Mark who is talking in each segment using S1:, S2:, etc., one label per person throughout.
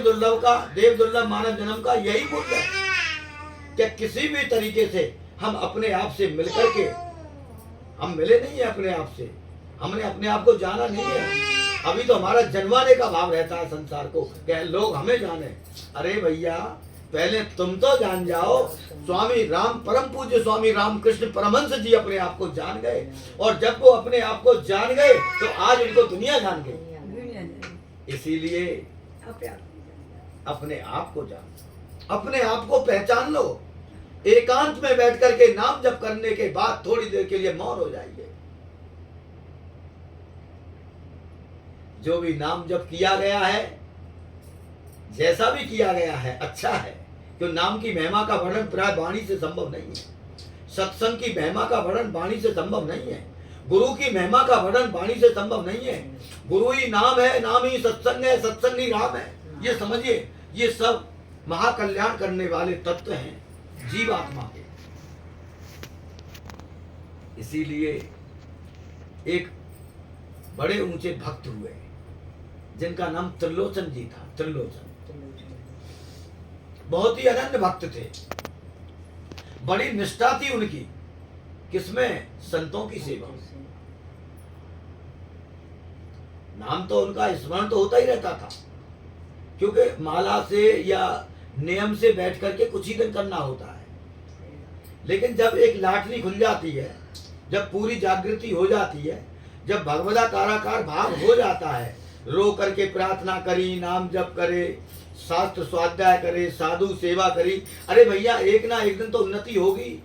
S1: देव दुर्लभ मानव जन्म का यही मूल्य है कि किसी भी तरीके से हम अपने आप से मिलकर के, हम मिले नहीं है अपने आप से, हमने अपने आप को जाना नहीं है। अभी तो हमारा जनवाने का भाव रहता है संसार को कि लोग हमें जाने। अरे भैया, पहले तुम तो जान जाओ। स्वामी राम, परम पूज्य स्वामी रामकृष्ण परमहंस जी अपने आप को जान गए, और जब वो अपने आप को जान गए तो आज उनको दुनिया जान गई। इसीलिए अपने आप को जान, अपने आप को पहचान लो। एकांत में बैठ करके नाम जप करने के बाद थोड़ी देर के लिए मौन हो जाइए। जो भी नाम जप किया गया है, जैसा भी किया गया है, अच्छा है। क्यों? नाम की महिमा का वर्णन प्राय वाणी से संभव नहीं है। सत्संग की महिमा का वर्णन वाणी से संभव नहीं है। गुरु की महिमा का वर्णन वाणी से संभव नहीं है। गुरु ही नाम है, नाम ही सत्संग है, सत्संग ही राम है। ये समझिए, ये सब महाकल्याण करने वाले तत्व हैं जीवात्मा के। इसीलिए एक बड़े ऊंचे भक्त हुए जिनका नाम त्रिलोचन जी था। त्रिलोचन बहुत ही अनन्य भक्त थे, बड़ी निष्ठा थी उनकी। किसमें? संतों की सेवा। नाम तो उनका स्मरण तो होता ही रहता था, क्योंकि माला से या नियम से बैठ करके कुछ ही दिन करना होता है। लेकिन जब एक लाटरी खुल जाती है, जब पूरी जागृति हो जाती है, जब भगवदाकाराकार भाव हो जाता है, रो करके प्रार्थना करी, नाम जप करे, शास्त्र स्वाध्याय करे, साधु सेवा करी, अरे भैया एक ना एक दिन तो उन्नति होगी।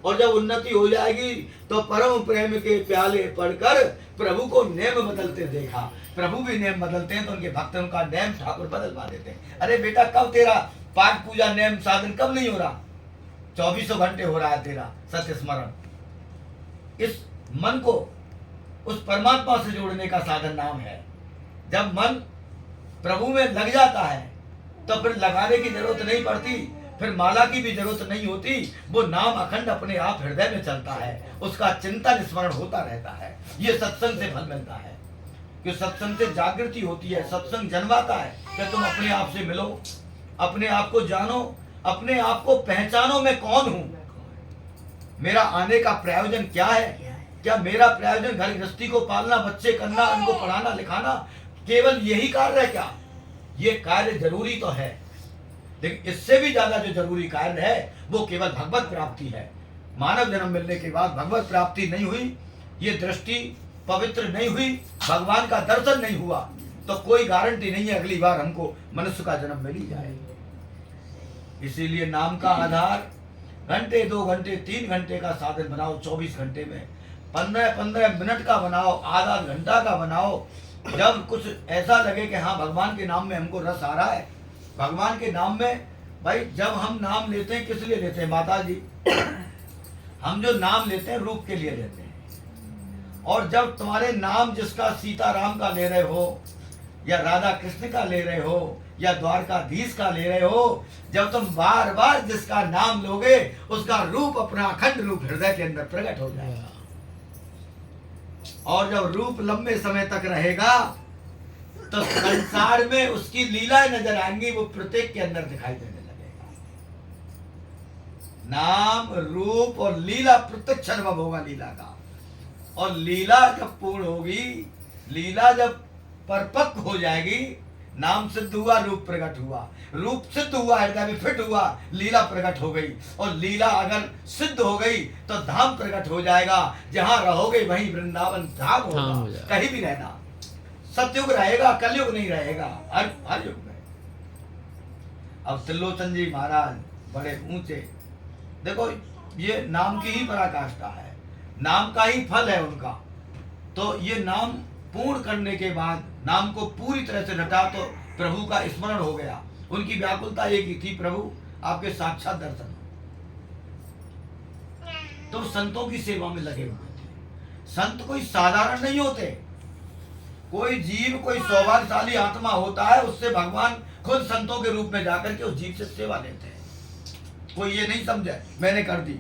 S1: और जब उन्नति हो जाएगी तो परम प्रेम के प्याले पढ़कर प्रभु को नेम बदलते देखा। प्रभु भी नेम बदलते हैं तो उनके भक्तों का नेम ठाकुर बदलवा देते हैं। अरे बेटा, कब तेरा पाठ पूजा नेम साधन कब नहीं हो रहा? 24 घंटे हो रहा है तेरा सत्य स्मरण। इस मन को उस परमात्मा से जोड़ने का साधन नाम है। जब मन प्रभु में लग जाता है तो फिर लगाने की जरूरत नहीं पड़ती, फिर माला की भी जरूरत नहीं होती। वो नाम अखंड अपने आप हृदय में चलता है, उसका चिंतन स्मरण होता रहता है। ये सत्संग से फल मिलता है, कि सत्संग से जागृति होती है। सत्संग जन्माता है कि तुम अपने आप से मिलो, अपने आप को जानो, अपने आप को पहचानो। मैं कौन हूं? मेरा आने का प्रयोजन क्या है? क्या मेरा प्रयोजन घर गृहस्थी को पालना, बच्चे करना, उनको पढ़ाना लिखाना, केवल यही कार्य है क्या? ये कार्य जरूरी तो है, लेकिन इससे भी ज्यादा जो जरूरी कार्य है वो केवल भगवत प्राप्ति है। मानव जन्म मिलने के बाद भगवत प्राप्ति नहीं हुई, ये दृष्टि पवित्र नहीं हुई, भगवान का दर्शन नहीं हुआ, तो कोई गारंटी नहीं है अगली बार हमको मनुष्य का जन्म मिल ही जाए। इसीलिए नाम का आधार घंटे, 2 घंटे, 3 घंटे का साधन बनाओ। 24 घंटे में 15-15 मिनट का बनाओ, आधा घंटा का बनाओ। जब कुछ ऐसा लगे कि हाँ भगवान के नाम में हमको रस आ रहा है, भगवान के नाम में, भाई जब हम नाम लेते हैं किस लिए लेते हैं माता जी? हम जो नाम लेते हैं रूप के लिए लेते हैं। और जब तुम्हारे नाम जिसका सीताराम का ले रहे हो, या राधा कृष्ण का ले रहे हो, या द्वारकाधीश का ले रहे हो, जब तुम बार बार जिसका नाम लोगे उसका रूप, अपना अखंड रूप हृदय के अंदर प्रकट हो जाएगा। और जब रूप लंबे समय तक रहेगा तो संसार में उसकी लीलाएं नजर आएंगी, वो प्रत्येक के अंदर दिखाई देने लगेगा। नाम, रूप और लीला प्रत्यक्ष अनुभव होगा लीला का। और लीला जब पूर्ण होगी, लीला जब परिपक्व हो जाएगी, नाम सिद्ध हुआ, रूप प्रकट हुआ, रूप सिद्ध हुआ, हृदय में फिट हुआ, लीला प्रकट हो गई। और लीला अगर सिद्ध हो गई तो धाम प्रकट हो जाएगा। जहां रहोगे वहीं वृंदावन धाम होगा। कहीं भी रहना, सतयुग रहेगा, कलयुग नहीं रहेगा, हर युग में। अब त्रिलोचन जी महाराज बड़े ऊंचे, देखो ये नाम की ही पराकाष्ठा है, नाम का ही फल है उनका। तो ये नाम पूर्ण करने के बाद, नाम को पूरी तरह से रटा तो प्रभु का स्मरण हो गया। उनकी व्याकुलता एक ही थी, प्रभु आपके साक्षात दर्शन हो। तो संतों की सेवा में लगे हुए थे। संत कोई साधारण नहीं होते। कोई जीव, कोई सौभाग्यशाली आत्मा होता है, उससे भगवान खुद संतों के रूप में जाकर के उस जीव से सेवा लेते हैं। कोई ये नहीं समझे मैंने कर दी,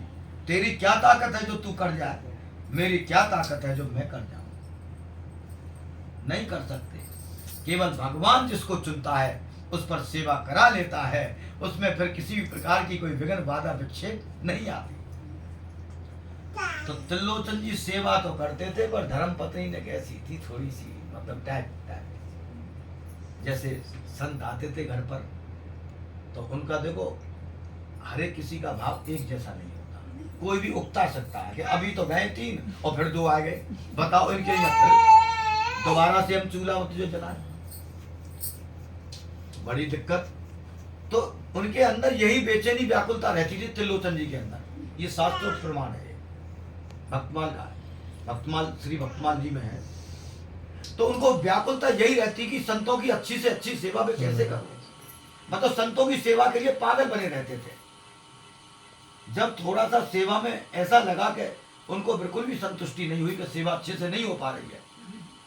S1: तेरी क्या ताकत है जो तू कर जाए, मेरी क्या ताकत है जो मैं कर जाऊं। नहीं कर सकते। केवल भगवान जिसको चुनता है उस पर सेवा करा लेता है, उसमें फिर किसी भी प्रकार की कोई विघ्न बाधा विक्षेप नहीं आती। तो त्रिलोचन जी सेवा तो करते थे, पर धर्मपत्नी ने कैसी थी, थोड़ी सी मतलब टाइप जैसे संत आते थे घर पर, तो उनका देखो हर एक किसी का भाव एक जैसा नहीं होता। कोई भी उकता सकता है कि अभी तो गए 3 और फिर 2 आ गए, बताओ इनके लिए फिर दोबारा से हम चूल्हा जो जलाए, बड़ी दिक्कत। तो उनके अंदर यही बेचैनी व्याकुलता रहती थी त्रिलोचन जी के अंदर। ये शास्त्रों प्रमाण है, भक्तमाल का है, भक्तमाल श्री भक्तमाल जी में है। तो उनको व्याकुलता यही रहती कि संतों की अच्छी से अच्छी सेवा वे कैसे करें, मतलब संतों की सेवा के लिए पागल बने रहते थे। जब थोड़ा सा सेवा में ऐसा लगा कि उनको बिल्कुल भी संतुष्टि नहीं हुई कि सेवा अच्छे से नहीं हो पा रही है,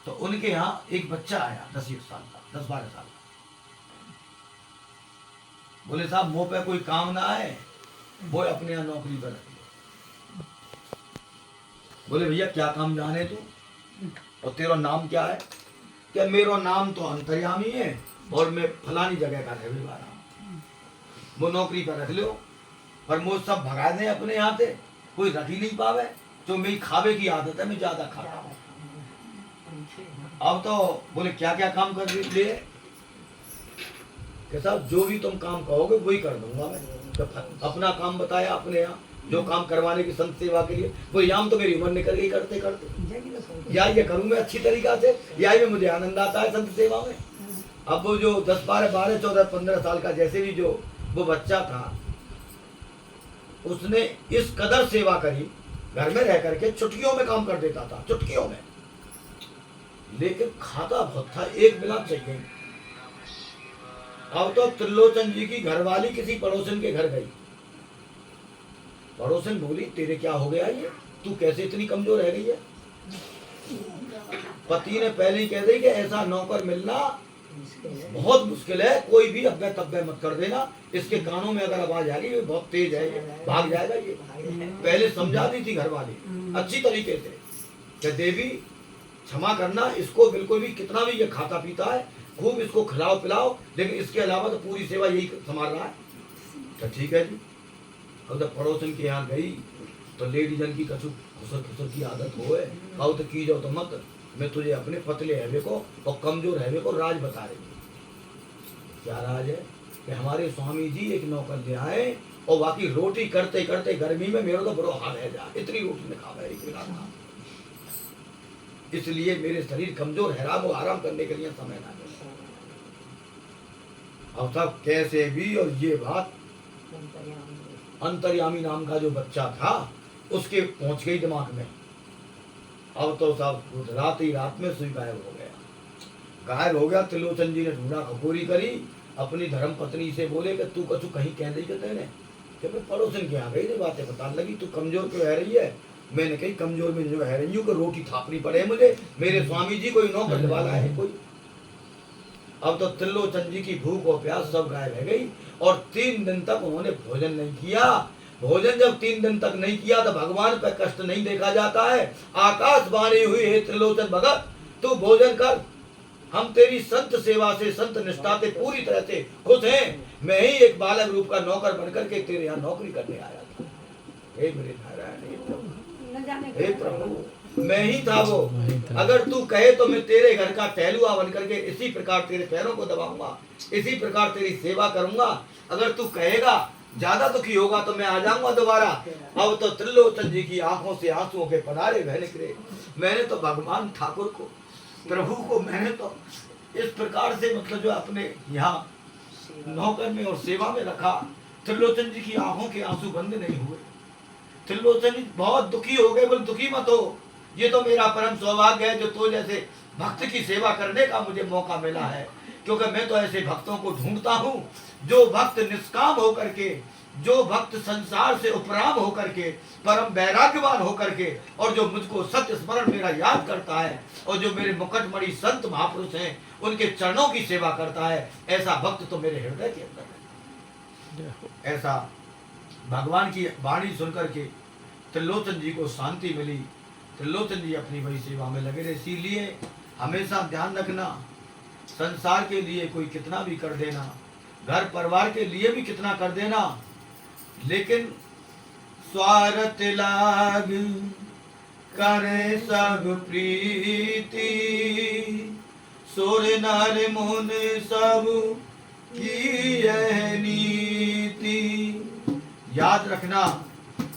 S1: तो उनके यहाँ एक बच्चा आया 10-12 साल का। बोले साहब मुंह पे कोई काम ना आए, वो अपने यहाँ नौकरी पर रख लो। बोले भैया क्या काम जाने तू, और तेरा नाम क्या है? क्या मेरा नाम तो अंतर्यामी है और मैं फलानी जगह का रहने वाला हूँ, वो नौकरी पर रख लो, पर मुझ सब भगा दे अपने यहाँ से, कोई रख ही नहीं पावे। जो मेरी खावे की आदत है, मैं ज्यादा खाता हूँ। अब तो बोले क्या क्या काम कर लिए? कैसा जो भी तुम काम कहोगे वही कर दूंगा मैं। तो अपना काम बताया, अपने यहाँ जो काम करवाने की संत सेवा के लिए, वो याम तो मेरी उम्र निकल गई करते करते, या ये करूँ मैं अच्छी तरीका से, या ये मुझे आनंद आता है संत सेवा में। अब वो जो 10, 12, 14, 15 साल का जैसे भी जो वो बच्चा था, उसने इस कदर सेवा करी, घर में रह करके चुटकियों में काम कर देता था, चुटकियों में, लेकिन खाता बहुत था, एक बिना चाहिए। अब तो त्रिलोचन जी की घरवाली किसी पड़ोसन के घर गई, पड़ोसन बोली तेरे क्या हो गया, ये तू कैसे इतनी कमजोर रह गई है? पति ने पहले ही कह दी कि ऐसा नौकर मिलना बहुत मुश्किल है, कोई भी अव्यय तव्यय मत कर देना, इसके कानों में अगर आवाज आ गई, ये बहुत तेज है, ये भाग जाएगा। ये पहले समझा दी थी घरवाली अच्छी तरीके से कि देवी क्षमा करना, इसको बिल्कुल भी कितना भी ये खाता पीता है, खूब इसको खिलाओ पिलाओ, लेकिन इसके अलावा तो पूरी सेवा यही संभाल रहा है। तो ठीक है जी। अब जब पड़ोसन के यहाँ गई तो लेडी जन की कछु खुसर खुसर की आदत हो है, खाओ तो की जाओ तो मत, मैं तुझे अपने पतले हैवे को और कमजोर हैवे को राज बता रही हूँ। क्या राज है? कि हमारे स्वामी जी एक नौकर ले आए और बाकी रोटी करते करते गर्मी में मेरा तो बड़ा हाल है, जा इतनी रोटी में खा एक बिना खा, इसलिए मेरे शरीर कमजोर है, वो आराम करने के लिए समय ना मिले। अब सब कैसे भी, और ये बात अंतर्यामी नाम का जो बच्चा था उसके पहुंच गई दिमाग में। अब तो सब रात ही रात में सुई गायब हो गया। त्रिलोचन जी ने ढूंढा, खपोरी करी, अपनी धर्म पत्नी से बोले कि तू कछु कहीं कह दी कहते ने कि मैं पड़ोसन के यहाँ गई, बातें बताने लगी, तू कमजोर क्यों रह रही है? मैंने कही कमजोर में जो है रही हूँ कि रोटी थापनी पड़े मुझे, मेरे स्वामी जी कोई नौकर वाला है कोई। अब तो त्रिलोचन जी की भूख और प्यास सब गायब रह गई, और 3 दिन तक उन्होंने भोजन नहीं किया। भोजन जब 3 दिन तक नहीं किया तो भगवान पर कष्ट नहीं देखा जाता है। आकाशवाणी हुई, हे त्रिलोचन भगत तू भोजन कर, हम तेरी संत सेवा से, संत निष्ठा से पूरी तरह से खुश हैं। मैं ही एक बालक रूप का नौकर बनकर के तेरे यहाँ नौकरी करने आया था। हे मेरे नारायण, हे प्रभु, मैं ही था वो। अगर तू कहे तो मैं तेरे घर का टहलुआ बनकर के इसी प्रकार तेरे पैरों को दबाऊंगा, इसी प्रकार तेरी सेवा करूंगा। अगर तू कहेगा ज्यादा दुखी होगा तो मैं आ जाऊंगा दोबारा। अब तो त्रिलोचन जी की आंखों से आंसुओं के पनारे बह निकले। मैंने तो भगवान ठाकुर को, प्रभु को मैंने तो इस प्रकार से मतलब जो अपने यहाँ नौकर में और सेवा में रखा, त्रिलोचन जी की आंखों के आंसू बंद नहीं हुए। त्रिलोचन जी बहुत दुखी हो गए। बोले दुखी मत हो, ये तो मेरा परम सौभाग्य है जो तो जैसे भक्त की सेवा करने का मुझे मौका मिला है, क्योंकि मैं तो ऐसे भक्तों को ढूंढता हूँ जो भक्त निष्काम होकर के, जो भक्त संसार से उपराम होकर के, परम वैराग्यवान होकर के, और जो मुझको सत्य स्मरण मेरा याद करता है, और जो मेरे मुकुटमणि संत महापुरुष हैं उनके चरणों की सेवा करता है, ऐसा भक्त तो मेरे हृदय के अंदर है। ऐसा भगवान की वाणी सुनकर के त्रिलोचन जी को शांति मिली। त्रिलोचन जी अपनी वही सेवा में लगे रहे। इसीलिए हमेशा ध्यान रखना, संसार के लिए कोई कितना भी कर देना, घर परिवार के लिए भी कितना कर देना, लेकिन स्वार्थ लाग करे सब प्रीति, सुर नर मुनि सब की यह नीति। याद रखना